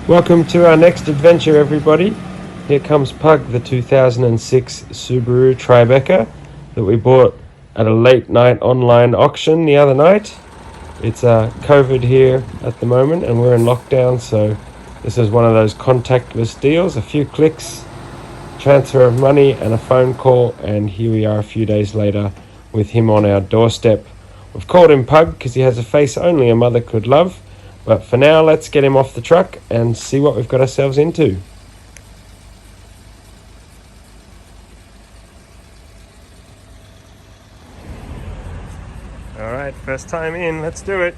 Welcome to our next adventure, everybody. Here comes Pug, the 2006 Subaru Tribeca that we bought at a late night online auction the other night. It's COVID here at the moment and we're in lockdown, so this is one of those contactless deals. A few clicks, transfer of money and a phone call, and here we are a few days later with him on our doorstep. We've called him Pug because he has a face only a mother could love. But for now, let's get him off the truck and see what we've got ourselves into. All right, first time in, let's do it.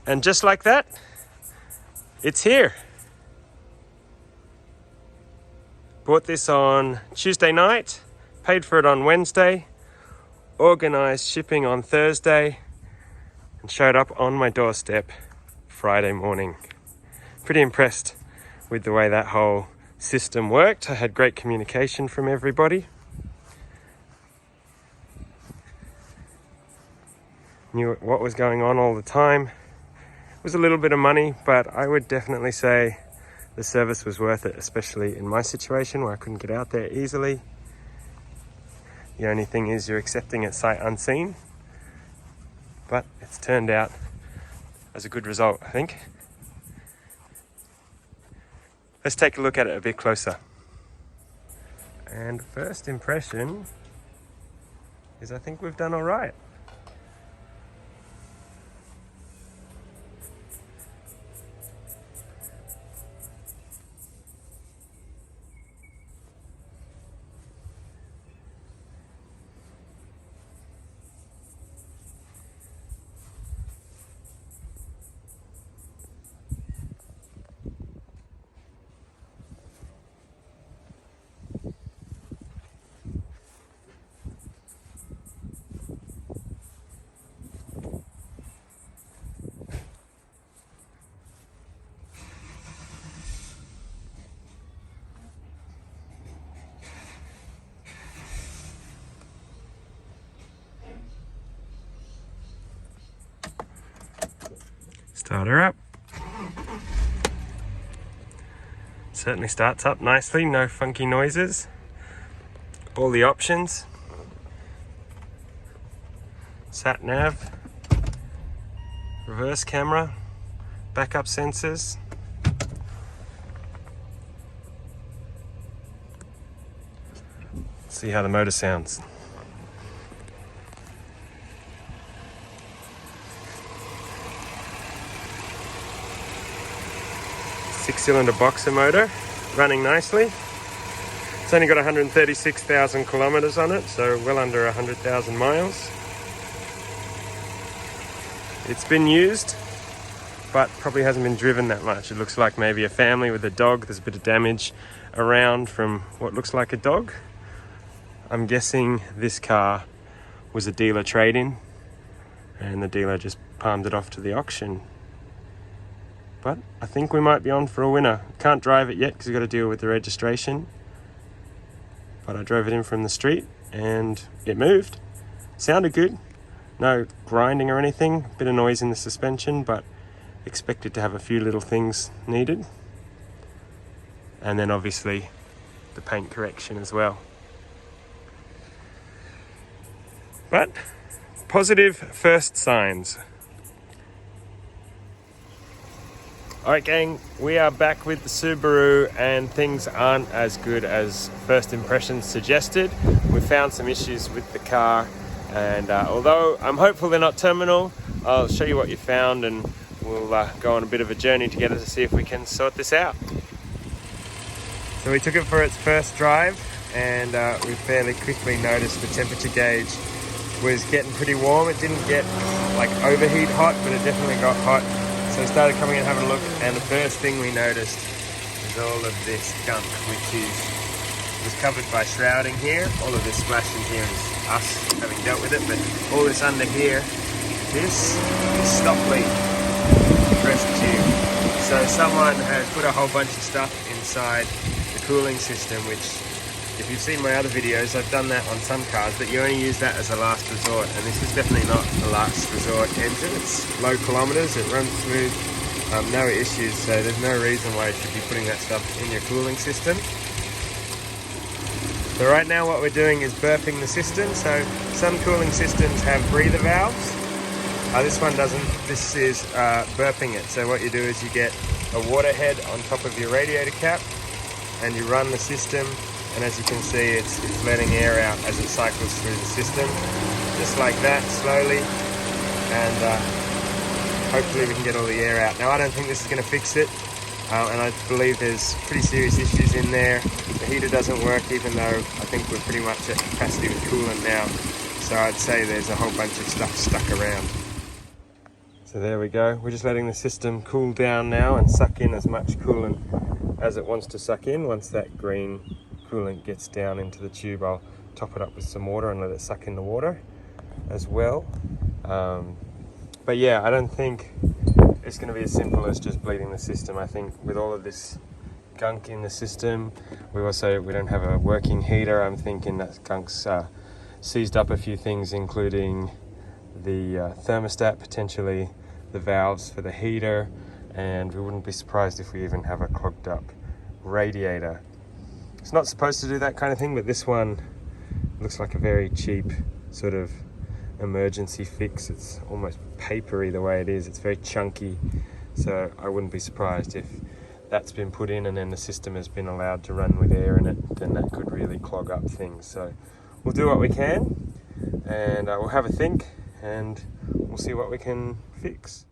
And just like that, it's here. Bought this on Tuesday night. Paid for it on Wednesday, organised shipping on Thursday, and showed up on my doorstep Friday morning. Pretty impressed with the way that whole system worked. I had great communication from everybody. Knew what was going on all the time. It was a little bit of money, but I would definitely say the service was worth it, especially in my situation where I couldn't get out there easily. The only thing is you're accepting it sight unseen, but it's turned out as a good result, I think. Let's take a look at it a bit closer. And first impression is I think we've done all right. Start her up. Certainly starts up nicely, no funky noises. All the options. Sat nav, reverse camera, backup sensors. Let's see how the motor sounds. Six-cylinder boxer motor, running nicely. It's only got 136,000 kilometers on it, so well under 100,000 miles. It's been used, but probably hasn't been driven that much. It looks like maybe a family with a dog. There's a bit of damage around from what looks like a dog. I'm guessing this car was a dealer trade-in, and the dealer just palmed it off to the auction. But I think we might be on for a winner. Can't drive it yet because we've got to deal with the registration. But I drove it in from the street and it moved. Sounded good. No grinding or anything. Bit of noise in the suspension, but expected to have a few little things needed. And then obviously the paint correction as well. But positive first signs. Alright gang, we are back with the Subaru and things aren't as good as first impressions suggested. We found some issues with the car, and although I'm hopeful they're not terminal, I'll show you what you found and we'll go on a bit of a journey together to see if we can sort this out. So we took it for its first drive and we fairly quickly noticed the temperature gauge was getting pretty warm. It didn't get like overheat hot, but it definitely got hot. So we started coming and having a look, and the first thing we noticed is all of this gunk, which was covered by shrouding here. All of this splash in here is us having dealt with it, but all this under here, this is stop leak, compressed tube. So someone has put a whole bunch of stuff inside the cooling system, which if you've seen my other videos, I've done that on some cars, but you only use that as a last resort, and this is definitely not a last resort engine. It's low kilometers, it runs smooth, no issues, so there's no reason why you should be putting that stuff in your cooling system. So right now what we're doing is burping the system. So some cooling systems have breather valves. This one doesn't. This is burping it. So what you do is you get a water head on top of your radiator cap and you run the system, and as you can see it's letting air out as it cycles through the system, just like that, slowly, and hopefully we can get all the air out. Now I don't think this is going to fix it, and I believe there's pretty serious issues in there. The heater doesn't work, even though I think we're pretty much at capacity with coolant now, so I'd say there's a whole bunch of stuff stuck around. So there we go, we're just letting the system cool down now and suck in as much coolant as it wants to suck in. Once that green coolant gets down into the tube, I'll top it up with some water and let it suck in the water as well. But yeah, I don't think it's going to be as simple as just bleeding the system. I think with all of this gunk in the system, we don't have a working heater. I'm thinking that gunk's seized up a few things, including the thermostat, potentially the valves for the heater, and we wouldn't be surprised if we even have a clogged up radiator. It's not supposed to do that kind of thing, but this one looks like a very cheap sort of emergency fix. It's almost papery the way it is. It's very chunky, so I wouldn't be surprised if that's been put in and then the system has been allowed to run with air in it. Then that could really clog up things. So we'll do what we can, and we'll have a think, and we'll see what we can fix.